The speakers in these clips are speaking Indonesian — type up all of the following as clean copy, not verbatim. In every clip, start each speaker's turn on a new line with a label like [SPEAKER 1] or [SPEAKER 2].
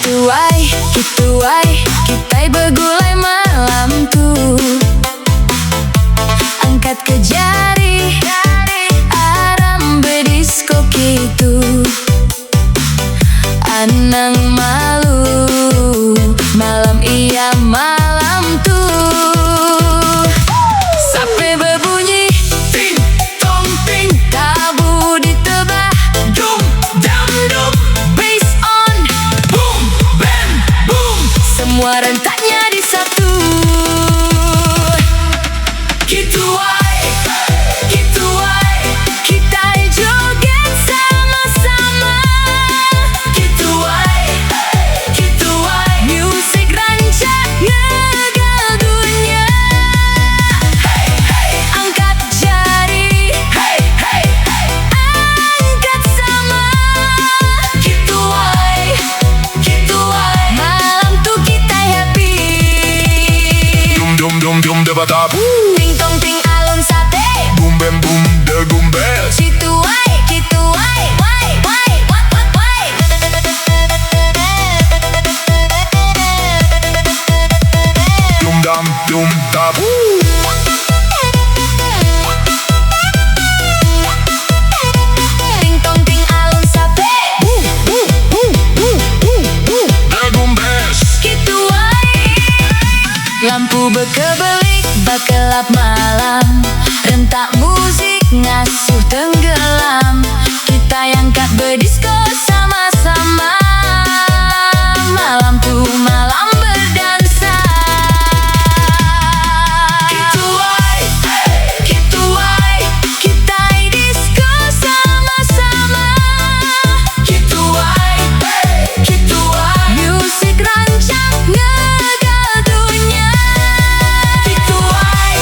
[SPEAKER 1] Gitu wae, kita begulai malam tuh. Angkat ke jari, aram bedisko gitu. Anang malu, malam iya malam tuh. Sape berbunyi, ting tong ting, tabu ditebah, dum dam dum. Bass on, boom bam boom, semua rentaknya di satu. Gitu wae, kita joget sama-sama. Gitu wae, musik rancak ngegal dunia. Hey hey, angkat jari, hey hey, angkat sama. Gitu wae, malam tuh kita happy.
[SPEAKER 2] Dum dum dum debatap,
[SPEAKER 1] Ting tong ting alun sate,
[SPEAKER 2] boom bam boom de gumbes.
[SPEAKER 1] gitu wae, wai.
[SPEAKER 2] Dum dam dum tap,
[SPEAKER 1] Ting tong ting alun sate,
[SPEAKER 2] de gumbes.
[SPEAKER 1] gitu wae. Lampu berkebelik, bakelap malam, rentak musik ngasuh tenggelam. Kita yang kat berdisko sama-sama. Malam tuh malam berdansa. Gitu wae, kita disko sama-sama. Gitu wae, musik rancak ngegal dunia. Gitu wae,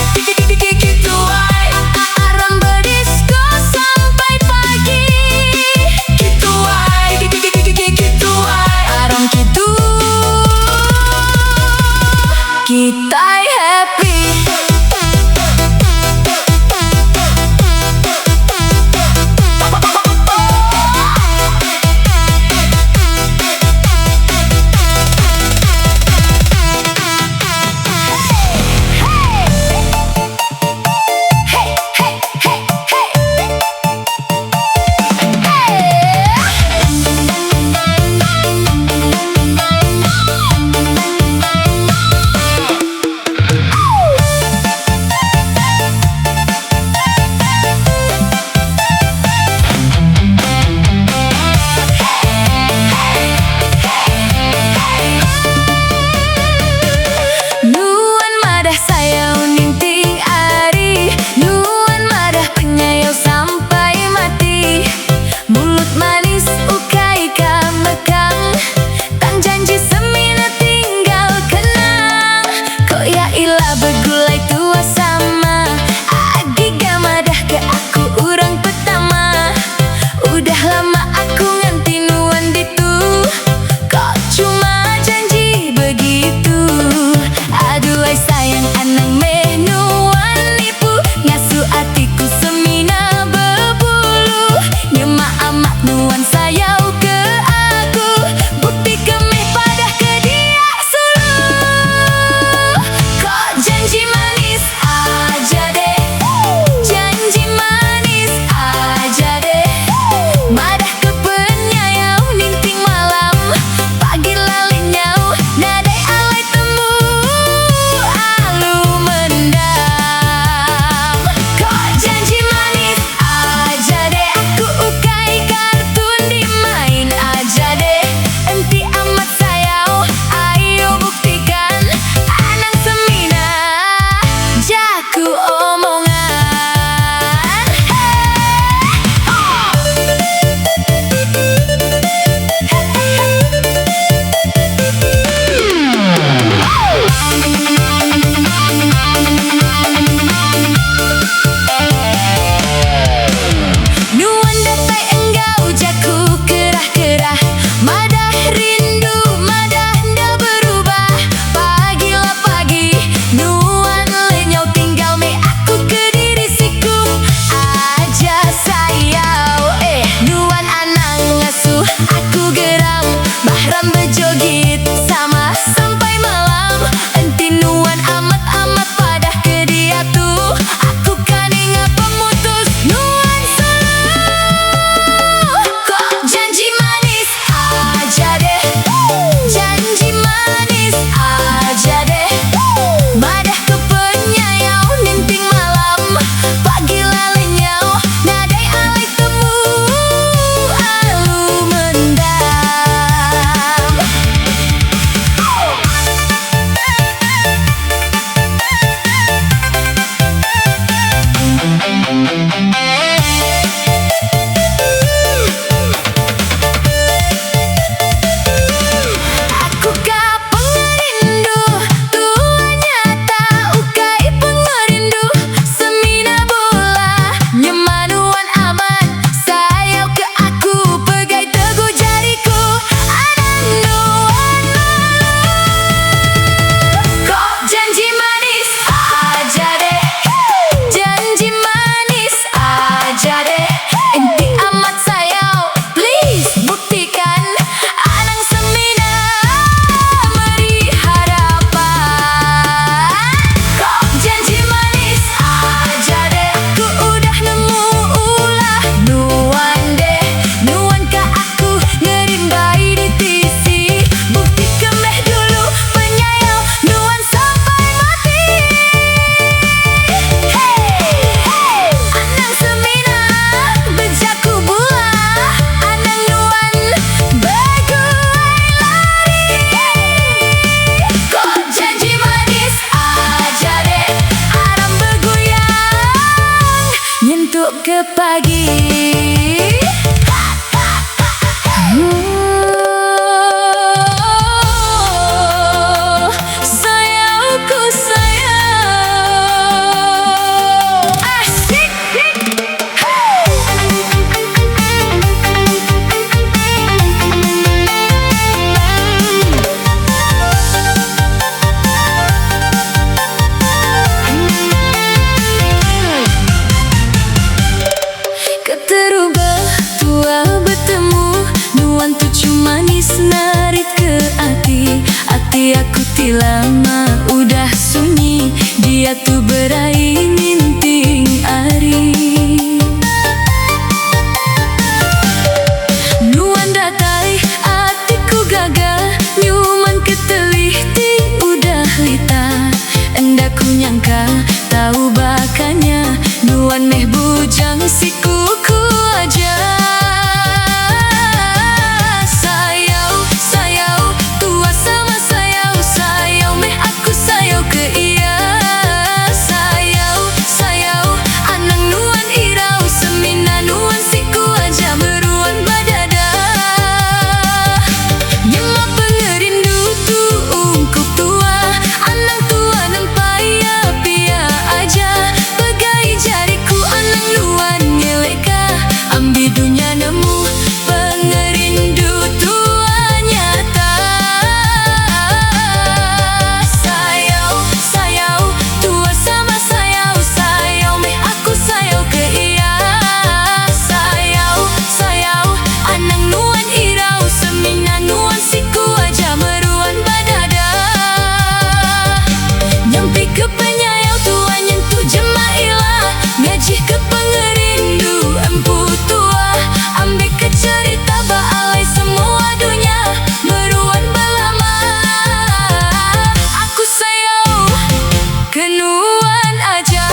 [SPEAKER 1] bujang si kuku aja. Sayau, sayau, tua sama sayau, sayau meh aku sayau ke iya. Sayau, sayau, anang nuan irau, semina nuan siku aja meruan badada. Nyema pengerindu tu ungkup tua, anang tua nan paya pia aja. Pegai jariku anang nuan ngeleka, ambi dunia nemu pengerindu tua nyata. Sayau, sayau, tua sama sayau, sayau meh aku sayau ke iya. Sayau, sayau, anang nuan irau, semina nuan siku aja meruan badada. Nyampi ke penyayau tua nyentuh jemailah, ngajih ke pengerindu empu tua. Ambil ke cerita baalai semua dunia meruan belama. Aku sayau kenuan aja.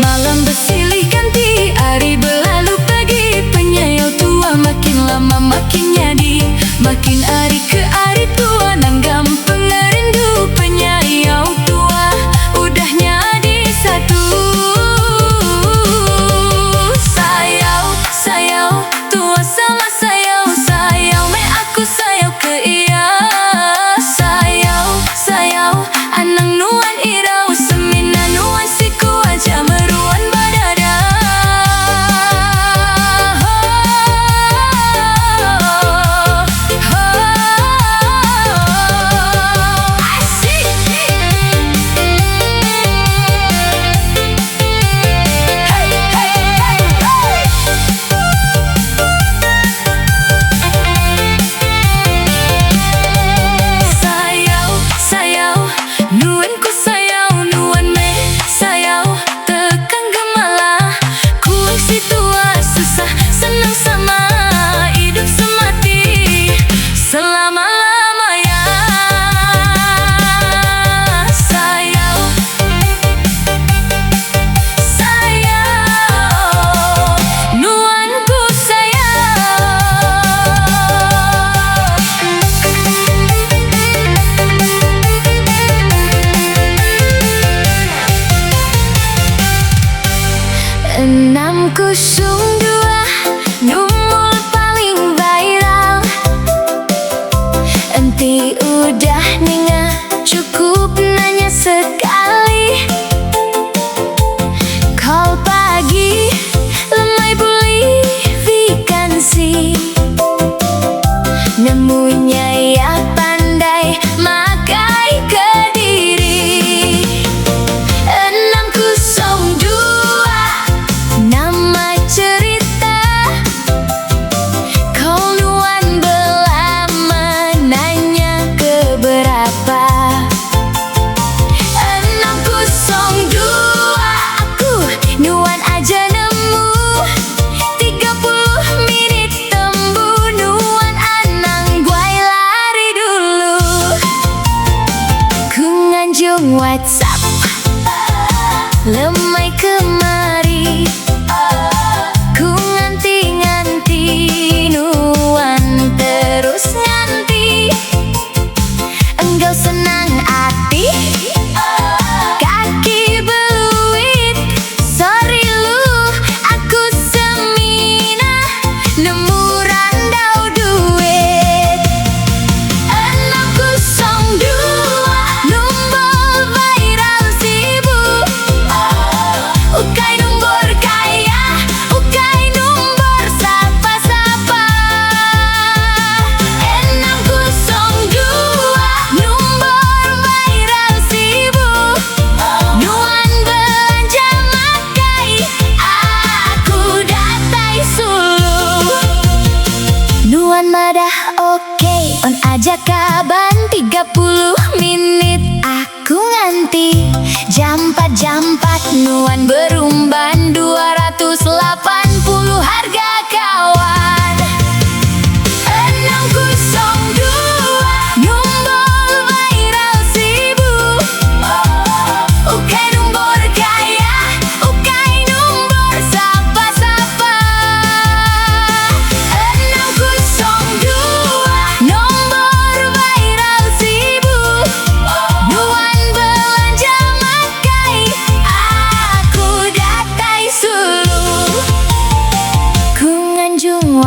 [SPEAKER 1] Malam bersilih ganti, hari berlalu pagi, penyayau tua makin lama makin nyadi. Makin hari ke hari tua nanggam pengerindu, penyayau tua udah nyadi satu. Sayau, sayau, tua sama sayau, sayau meh aku sayau ke iya. Sayau, sayau, anang nuan irau, semina nuan siku aja meruan badada. dah oke. On aja kaban 30 menit aku nganti. Jam 4 nuan berumban 280 harga kawan. 602 nombor viral 1000. Ukai nombor kaya, ukai nombor sapa-sapa. 602 nombor viral 1000. Nuan belanja makai, aku datai sulu. Ku nganjung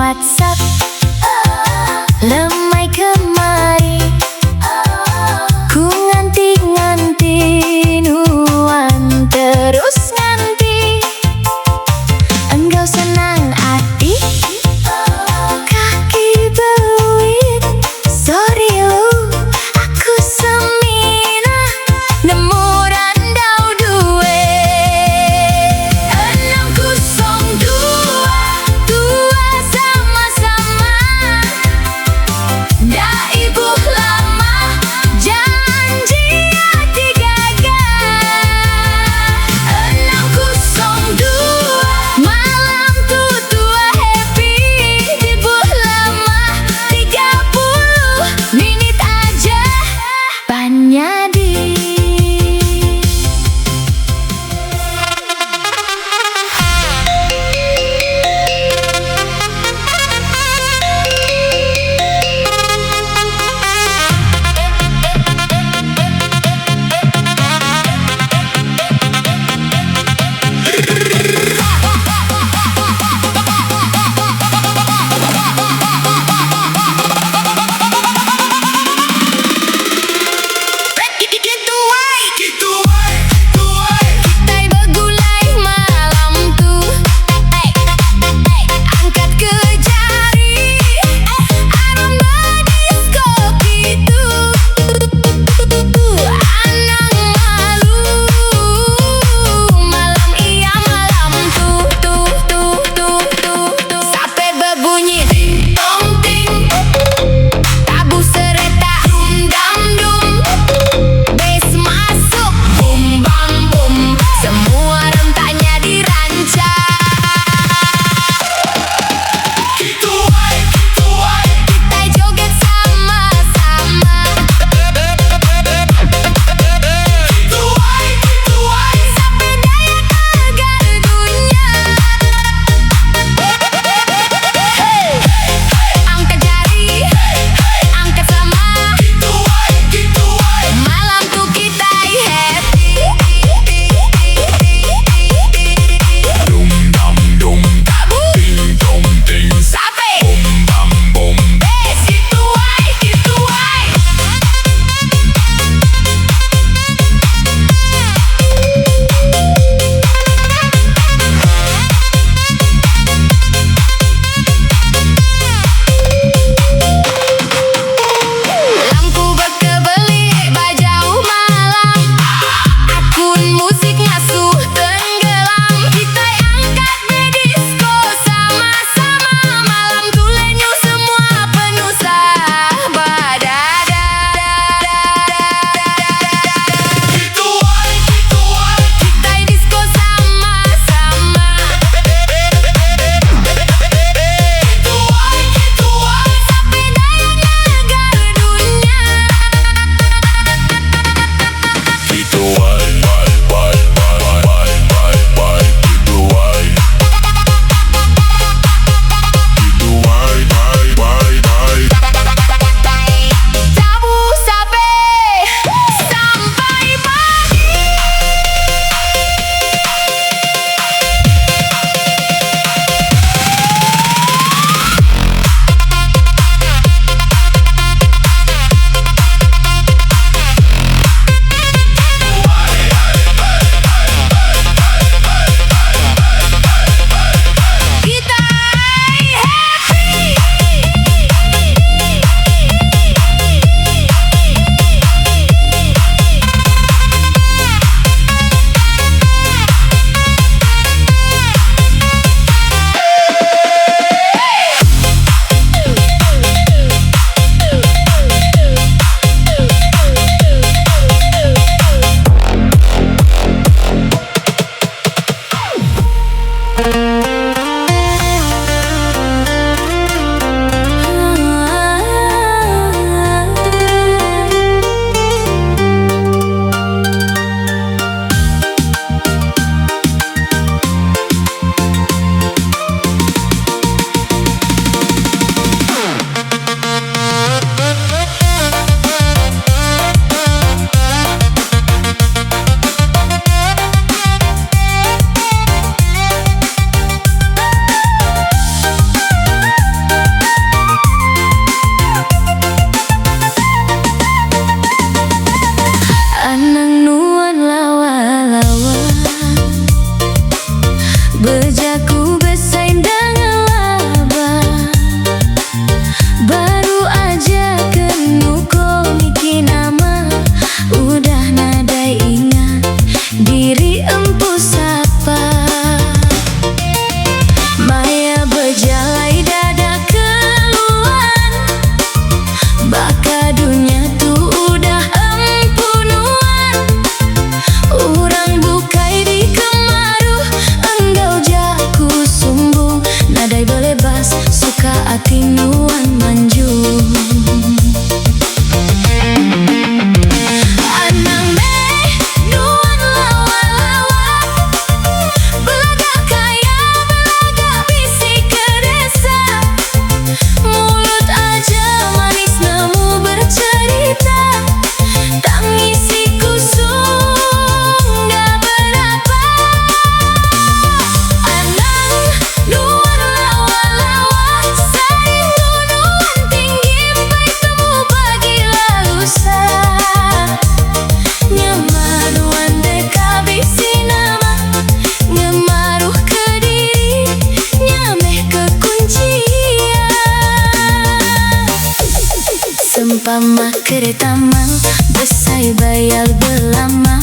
[SPEAKER 1] Sempama keretamang besai bayal belama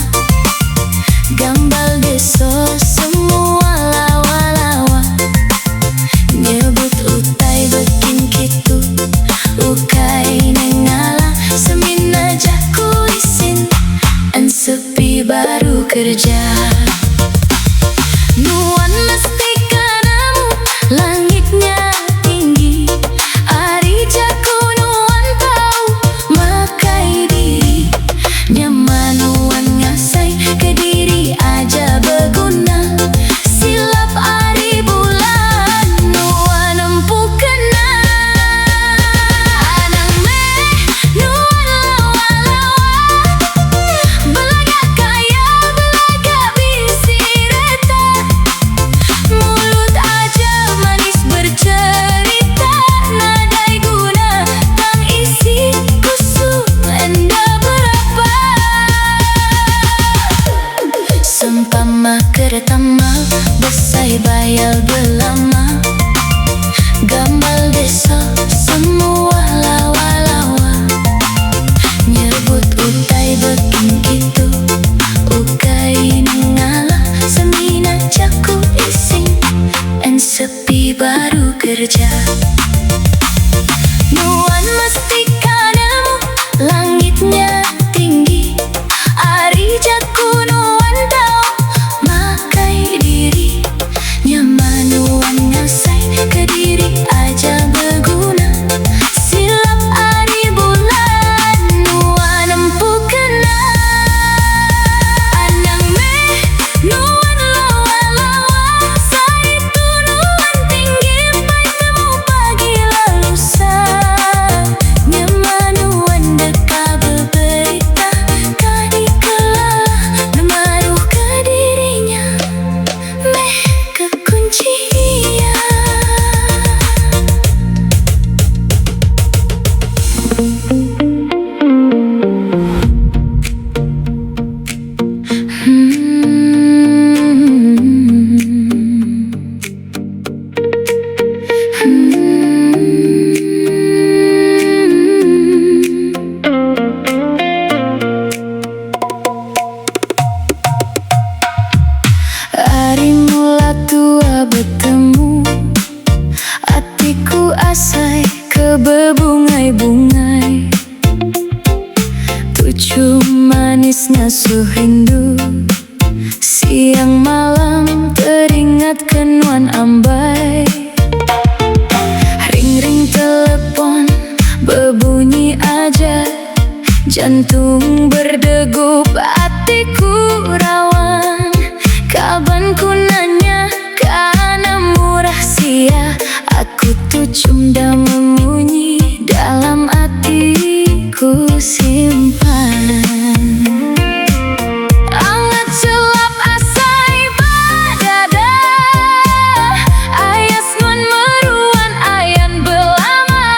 [SPEAKER 1] Gambal deso semua lawa-lawa Nyebut utai bikin kitu Ukai nengala semina jaku isin En sepi baru kerja Nuan mesti kanamu langitnya tinggi Ari jaku nuan tahu makai diri Nyamanuan ngasai ke diri aja berguna Silap ari bulan nuan empu kena Anang meh nuan lawa-lawa Belagak kaya belagak bisi reta Mulut aja manis bercerita Nadai guna tang isi kusuk enda berapa Sempama keretama besai bayal belama Gambal desa semua lawa-lawa Nyebut utai bikin gitu Ukai nengala semina jaku ising En sepi baru kerja Nuan mesti kanamu langitnya tinggi Ari jaku nuan tahu makai diri Nyamanuan ngasai ke diri aja berguna Silap ari bulan nuan empu kena Anang meh nuan lawa-lawa Saitu nuan tinggi pai temu pagi lalusa Nyamanuan deka berberita Kadi kelala Lemaruh ke dirinya Meh kekuncian Hari mula tua bertemu Hatiku asai ke berbungai-bungai Tujuh manis ngasuh rindu Siang malam teringat kenuan ambai Ring-ring telepon berbunyi aja Jantung berdegup hatiku rawan Kaban ku nanya kanamu rahsia Aku tuh cuma memunyi dalam hatiku simpan Angat celap asai badada Ayas nuan meruan ayan belama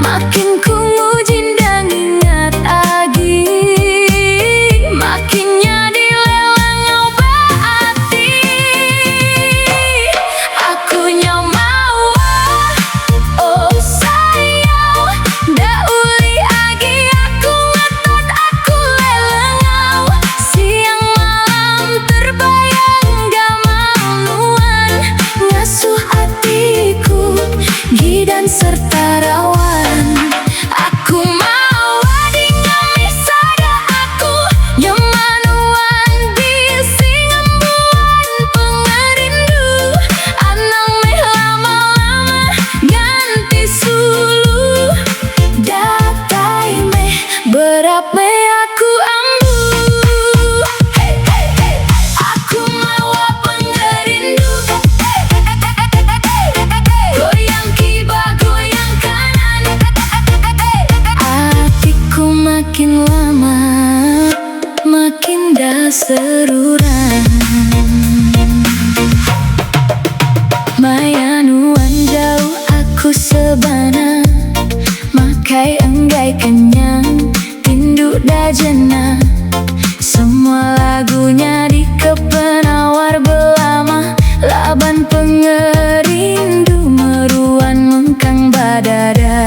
[SPEAKER 1] Makin ku ngujin dan ingat agi Makin nyadi lelang ngoba hati Aku nyamau oh sayang Da uli agi aku ngetot aku lelengau Siang malam terbayang gamal nuan Ngasuh hatiku gidan serta rawan Aku mau adi ngamisada aku Nyamanuan bisi ngembuan pengerindu Anang meh lama-lama ganti sulu Datai meh berap meh aku ambu Aku mau pengerindu Goyang kiba goyang kanan Hatiku makin lama makin dah seruran Mayanuan jauh aku sebana Makai enggai kenyang Tindu dah jena Semua lagunya di kepenawar belama Laban pengerindu meruan mengkang badada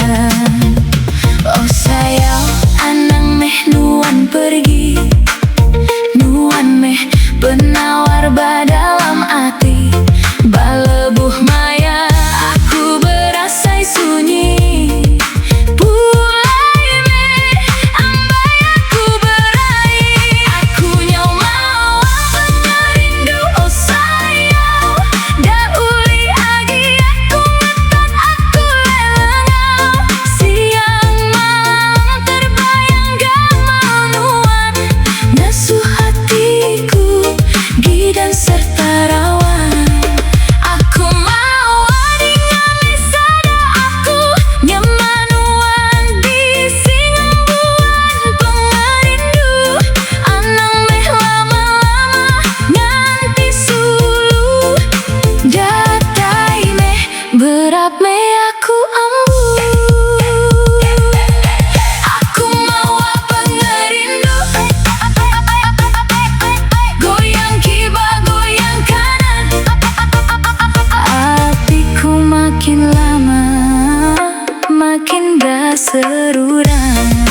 [SPEAKER 1] tangga serurang.